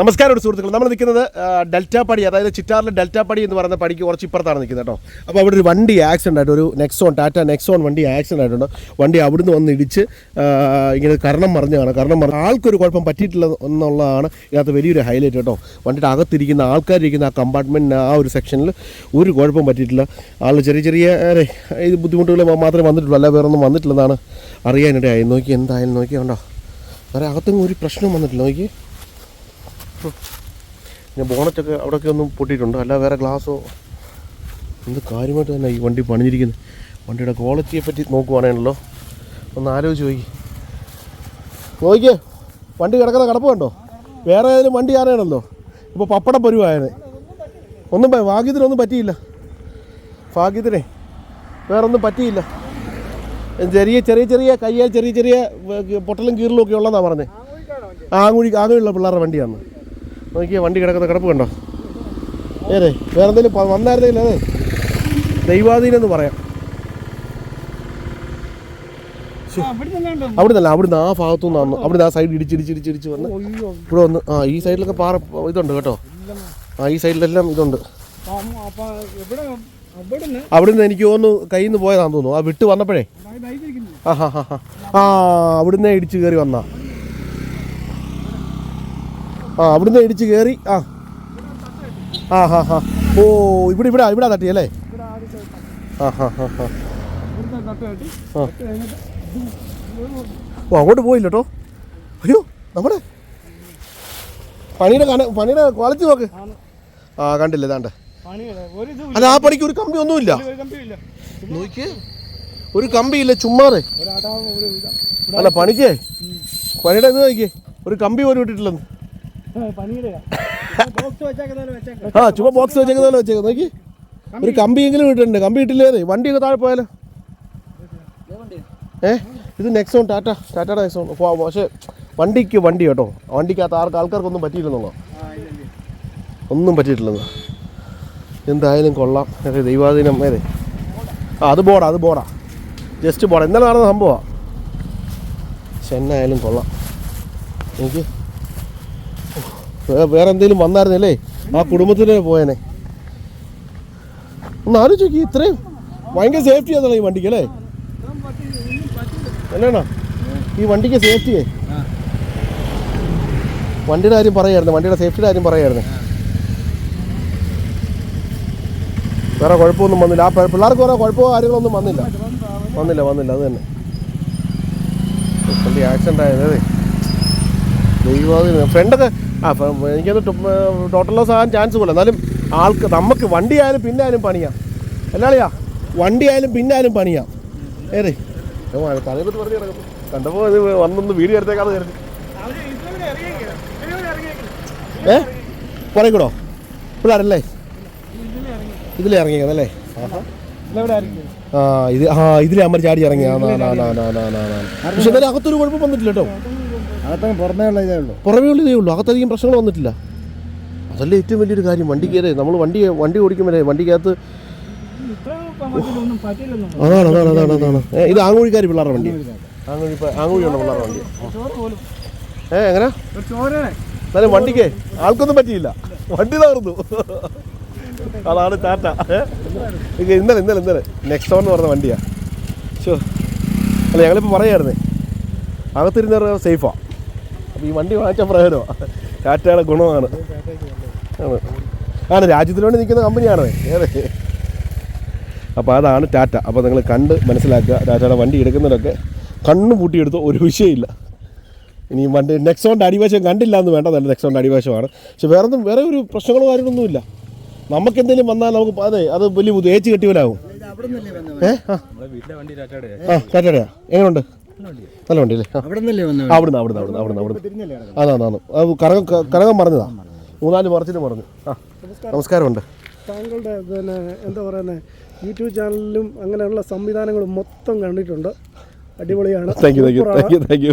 നമസ്കാരം സുഹൃത്തുക്കൾ, നമ്മൾ നിൽക്കുന്നത് ഡെൽറ്റാപ്പടി, അതായത് ചിറ്റാറിലെ ഡെൽറ്റാപ്പടി എന്ന് പറയുന്ന പടിക്ക് കുറച്ച് ഇപ്പുറത്താണ് നിൽക്കുന്നത് കേട്ടോ. അപ്പോൾ അവിടെ ഒരു വണ്ടി ആക്സിഡൻ്റ് ആയിട്ട്, ഒരു നെക്സോൺ, ടാറ്റ നെക്സോൺ വണ്ടി ആക്സിഡൻ്റ് ആയിട്ടുണ്ട്. വണ്ടി അവിടുന്ന് വന്ന് ഇടിച്ച് ഇങ്ങനെ കരണം മറിഞ്ഞ് ആൾക്കൊരു കുഴപ്പം പറ്റിയിട്ടില്ല എന്നുള്ളതാണ് ഇതിനകത്ത് വലിയൊരു ഹൈലൈറ്റ് കേട്ടോ. വണ്ടിയുടെ അകത്തിരിക്കുന്ന ആൾക്കാരിരിക്കുന്ന ആ കമ്പാർട്ട്മെൻറ്റിന് ആ ഒരു സെക്ഷനിൽ ഒരു കുഴപ്പം പറ്റിയിട്ടില്ല. ആൾ ചെറിയ ഇത് ബുദ്ധിമുട്ടുകൾ മാത്രമേ വന്നിട്ടുള്ളൂ, അല്ല വേറൊന്നും വന്നിട്ടില്ലെന്നാണ് അറിയാനിടയായി. നോക്കി എന്തായാലും നോക്കിയുണ്ടോ, വേറെ അകത്തൊന്നും ഒരു പ്രശ്നവും വന്നിട്ടില്ല. നോക്കി പിന്നെ ബോണറ്റൊക്കെ അവിടെയൊക്കെ ഒന്നും പൊട്ടിയിട്ടുണ്ട്, അല്ല വേറെ ഗ്ലാസ്സോ. എന്ത് കാര്യമായിട്ട് തന്നെ ഈ വണ്ടി പണിഞ്ഞിരിക്കുന്നത്. വണ്ടിയുടെ ക്വാളിറ്റിയെ പറ്റി നോക്കുവാണല്ലോ, ഒന്ന് ആലോചിച്ച് നോക്കിയേ. വണ്ടി കിടക്കുന്ന കിടപ്പ് കണ്ടോ, വേറെ ഏതെങ്കിലും വണ്ടി ആരാണല്ലോ ഇപ്പോൾ പപ്പടം പരുവായത്. ഒന്നും ഭാഗ്യത്തിനൊന്നും പറ്റിയില്ല, ഭാഗ്യത്തിനെ വേറൊന്നും പറ്റിയില്ല. ചെറിയ കയ്യാൽ ചെറിയ പൊട്ടലും കീറലും ഒക്കെ ഉള്ളതാണ് പറഞ്ഞത്. ആകെയുള്ള പിള്ളേരുടെ വണ്ടിയാണ്. നോക്കിയാൽ വണ്ടി കിടക്കുന്ന കിടപ്പ് കണ്ടോ. വേറെ എന്തെങ്കിലും വന്നായിരുന്നെങ്കിൽ അതെ ദൈവാധീനം എന്ന് പറയാം. അവിടുന്ന് ആ ഭാഗത്തു നിന്നാണ്, അവിടുന്ന് ആ സൈഡ് ഇടിച്ചിടിച്ച് വന്ന് ഇവിടെ വന്ന് ഈ സൈഡിലൊക്കെ പാറ ഇതുണ്ട് കേട്ടോ. ഈ സൈഡിലെല്ലാം ഇതുണ്ട്. അവിടുന്ന് എനിക്ക് തോന്നുന്നു കയ്യിൽ നിന്ന് പോയതാണെന്ന് തോന്നുന്നു. ആ വിട്ട് വന്നപ്പോഴേ അവിടുന്ന് ഇടിച്ച് കയറി വന്നാ. അവിടുന്ന് ഇടിച്ച് കയറി. ഓ ഇവിടെ തട്ടിയല്ലേ. ഓ അങ്ങോട്ട് പോയില്ല കേട്ടോ. അയ്യോ, നമ്മുടെ പണിയുടെ ക്വാളിറ്റി നോക്ക്. കണ്ടില്ലേ ഇതാണ്ട്. അല്ല, ആ പണിക്ക് ഒരു കമ്പി ഒന്നുമില്ല. നോക്കിയേ, ഒരു കമ്പിയില്ല, ചുമ്മാതെ. അല്ല പണിക്ക് പണിയുടെ ഇത് നോക്കിയേ, ഒരു കമ്പി പോലും ഇട്ടിട്ടില്ലെന്ന്. ചുമ്മാ ബോക്സ് വെച്ചേക്കുന്ന വെച്ചേക്കാം. നോക്കി, ഒരു കമ്പിയെങ്കിലും ഇട്ടിട്ടുണ്ട്. കമ്പി ഇട്ടില്ലേ വണ്ടിയൊക്കെ താഴെ പോയാലോ. ഇത് നെക്സോൺ, ടാറ്റയുടെ നെക്സോൺ. പക്ഷേ വണ്ടി കേട്ടോ, വണ്ടിക്കകത്ത് ആൾക്കാർക്കൊന്നും പറ്റിയില്ലെന്നുള്ളോ, ഒന്നും പറ്റിയിട്ടില്ലെന്ന്. എന്തായാലും കൊള്ളാം. ദൈവാധീനം. അത് ബോർഡാ ജസ്റ്റ് ബോർഡാ. ഇന്നലെ നടന്ന സംഭവമാണ്. പക്ഷെ എന്നായാലും കൊള്ളാം. എനിക്ക് വേറെ എന്തെങ്കിലും വന്നായിരുന്നല്ലേ ആ കുടുംബത്തിന് പോയേനെ. ഒന്ന് ആലോചിച്ച് നോക്കി, ഇത്രയും ഭയങ്കര സേഫ്റ്റി ആണല്ലോ ഈ വണ്ടിക്ക് അല്ലേ. അല്ലേണോ ഈ വണ്ടിക്ക് സേഫ്റ്റിയേ. വണ്ടിയുടെ കാര്യം പറയായിരുന്നു, വണ്ടിയുടെ സേഫ്റ്റിയുടെ കാര്യം പറയായിരുന്നു. വേറെ കുഴപ്പമൊന്നും വന്നില്ല. ആ പിള്ളേർക്ക് വേറെ കുഴപ്പമോ കാര്യങ്ങളൊന്നും വന്നില്ല. അത് തന്നെ. വണ്ടി ആക്സിഡൻ്റ് ആയത് ദൈവാധീനം. ഫ്രണ്ടൊക്കെ എനിക്കത് ടോട്ടൽ ലോസ് ആകാൻ ചാൻസ് പോലെ. എന്നാലും നമുക്ക് വണ്ടി ആയാലും പിന്നെ ആയാലും പണിയാം. അല്ലാളിയാ, വണ്ടി ആയാലും പിന്നെ ആയാലും പണിയാം. തലയിലത്ത് പറഞ്ഞു കിടക്കുന്നു. കണ്ടപ്പോൾ ഇത് വന്നൊന്ന് വീഡിയോ എടുത്തേക്കാന്ന് കരുതി. പറയൂടോ പിള്ളേരല്ലേ ഇതിലേ ഇറങ്ങിയെന്നല്ലേ. ഇതിലെ അമ്മ ചാടി ഇറങ്ങിയാ. പക്ഷെ എന്നാലും അകത്തൊരു കുഴപ്പം വന്നിട്ടില്ല കേട്ടോ. പുറമേ ഉള്ള ഇതേ ഉള്ളൂ, അകത്തധികം പ്രശ്നങ്ങൾ വന്നിട്ടില്ല. അതല്ലേ ഏറ്റവും വലിയൊരു കാര്യം. വണ്ടി കയറി നമ്മൾ വണ്ടി ഓടിക്കുമ്പോഴേ വണ്ടിക്കകത്ത് അതാണ്. ഇത് ആങ്ങൂഴിക്കാർ പിള്ളേരുടെ വണ്ടി, ആങ്ങൂഴിയുള്ള പിള്ളേരുടെ വണ്ടി. എങ്ങനെ എന്നാലും വണ്ടിക്ക് ആൾക്കൊന്നും പറ്റിയില്ല, വണ്ടി തകർന്നു. അതാണ് ടാറ്റ. ഇന്നലെ നെക്സോൺ എന്ന് പറഞ്ഞ വണ്ടിയാ. അല്ല, ഞങ്ങളിപ്പോൾ പറയായിരുന്നേ അകത്തിരുന്ന സേഫാ. അപ്പോൾ ഈ വണ്ടി വാങ്ങിച്ച പ്രയോജനമാണ്, ടാറ്റയുടെ ഗുണമാണ്. രാജ്യത്തിന് വേണ്ടി നിൽക്കുന്ന കമ്പനിയാണ് അപ്പോൾ അതാണ് ടാറ്റ. അപ്പോൾ നിങ്ങൾ കണ്ട് മനസ്സിലാക്കുക. ടാറ്റയുടെ വണ്ടി എടുക്കുന്നതിലൊക്കെ കണ്ണു പൂട്ടിയെടുത്തോ, ഒരു വിഷയമില്ല. ഇനി വണ്ടി നെക്സോണിൻ്റെ അടിവശം കണ്ടില്ല എന്ന് വേണ്ട, നല്ല നെക്സോണിൻ്റെ അടിവശമാണ്. പക്ഷെ വേറെ ഒരു പ്രശ്നങ്ങളോ കാര്യങ്ങളൊന്നുമില്ല. നമുക്കെന്തെങ്കിലും വന്നാൽ നമുക്ക് അത് വലിയ തേച്ച് കെട്ടിവലാവും. ടാറ്റയുടെയാ? എങ്ങനെയുണ്ട്? നല്ല വണ്ടിയല്ലേ? അതാണ് കറകം പറഞ്ഞതാ, 3-4 മറിച്ചിട്ട് പറഞ്ഞു. നമസ്കാരമുണ്ട്. താങ്കളുടെ എന്താ പറയുന്നത്, യൂട്യൂബ് ചാനലിലും അങ്ങനെയുള്ള സംവിധാനങ്ങളും മൊത്തം കണ്ടിട്ടുണ്ട്. അടിപൊളിയാണ്. Thank you.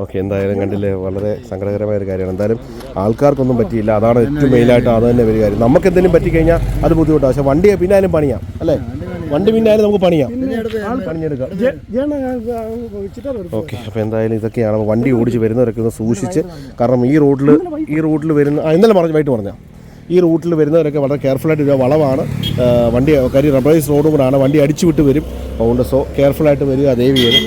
ഓക്കെ, എന്തായാലും കണ്ടില്ലേ, വളരെ സങ്കടകരമായ ഒരു കാര്യമാണ്. എന്തായാലും ആൾക്കാർക്കൊന്നും പറ്റിയില്ല, അതാണ് ഏറ്റവും മെയിനായിട്ട്. അത് തന്നെ വലിയ കാര്യം. നമുക്ക് എന്തെങ്കിലും പറ്റിക്കഴിഞ്ഞാൽ അത് ബുദ്ധിമുട്ടാണ്. പക്ഷെ വണ്ടിയെ പിന്നാലും പണിയാം അല്ലേ. വണ്ടി പിന്നെ ആയാലും നമുക്ക് പണിയാം, പണിഞ്ഞെടുക്കാം. ചിറ്റാർ ഓക്കെ, അപ്പോൾ എന്തായാലും ഇതൊക്കെയാണ്. അപ്പോൾ വണ്ടി ഓടിച്ച് വരുന്നവരൊക്കെ ഒന്ന് സൂക്ഷിച്ച്, കാരണം ഈ റൂട്ടിൽ വരുന്ന ഇന്നലെ വൈകിട്ട് പറഞ്ഞാൽ ഈ റൂട്ടിൽ വരുന്നവരൊക്കെ വളരെ കെയർഫുള്ളായിട്ട് വരിക. വളവാണ്, വണ്ടി കാര്യം റബ്ബറൈസ് റോഡും കൂടാണ്, വണ്ടി അടിച്ചു വിട്ട് വരും. അതുകൊണ്ട് സോ കെയർഫുള്ളായിട്ട് വരിക, ദയവ് ചെയ്ത്.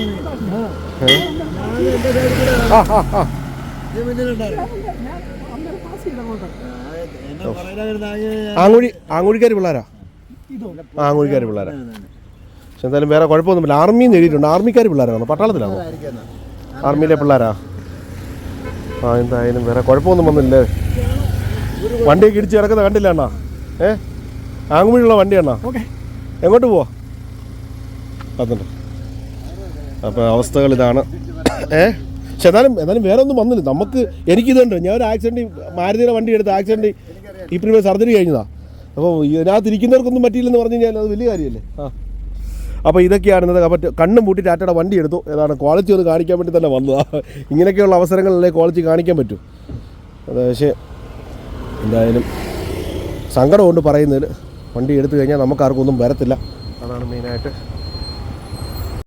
ആങ്ങൂഴിക്കാർ പിള്ളേരാ, ആങ്ങൂഴിക്കാർ പിള്ളേരാ. പക്ഷെ എന്തായാലും വേറെ കുഴപ്പമൊന്നുമില്ല. ആർമിയിൽ നിന്ന് എഴുതിയിട്ടുണ്ട്, ആർമിക്കാർ പിള്ളേരാണ്, പട്ടാളത്തിലാണോ? ആർമിയിലെ പിള്ളേരാ. എന്തായാലും വേറെ കുഴപ്പമൊന്നും വന്നില്ലേ? വണ്ടിയൊക്കെ ഇടിച്ച് കിടക്കുന്ന കണ്ടില്ല അണ്ണാ? ആങ്ങുമ്പോഴുള്ള വണ്ടിയാണോ? എങ്ങോട്ട് പോവാ? അതുണ്ട്. അപ്പോൾ അവസ്ഥകൾ ഇതാണ്. പക്ഷെ എന്നാലും വേറെ ഒന്നും വന്നില്ല നമുക്ക്. എനിക്കിതുണ്ട്, ഞാൻ ഒരു ആക്സിഡൻറ്റ്, മാരുതിയുടെ വണ്ടി എടുത്ത് ആക്സിഡൻറ്റ് ഇപ്പം സർജറി കഴിഞ്ഞതാണ്. അപ്പോൾ ഇതിനകത്ത് ഇരിക്കുന്നവർക്കൊന്നും പറ്റിയില്ലെന്ന് പറഞ്ഞു കഴിഞ്ഞാൽ അത് വലിയ കാര്യമല്ലേ? അപ്പോൾ ഇതൊക്കെയാണ് ഇന്നത്തെ. അപ്പോൾ കണ്ണും പൂട്ടി ടാറ്റയുടെ വണ്ടി എടുത്തു. ഏതാണ് ക്വാളിറ്റി ഒന്ന് കാണിക്കാൻ വേണ്ടി തന്നെ വന്നതാണ്. ഇങ്ങനെയൊക്കെയുള്ള അവസരങ്ങളിലേ ക്വാളിറ്റി കാണിക്കാൻ പറ്റും. അത് പക്ഷേ എന്തായാലും സങ്കടമുണ്ട് പറയുന്നതിൽ. വണ്ടി എടുത്തു കഴിഞ്ഞാൽ നമുക്കാർക്കും ഒന്നും വരത്തില്ല, അതാണ് മെയിനായിട്ട്.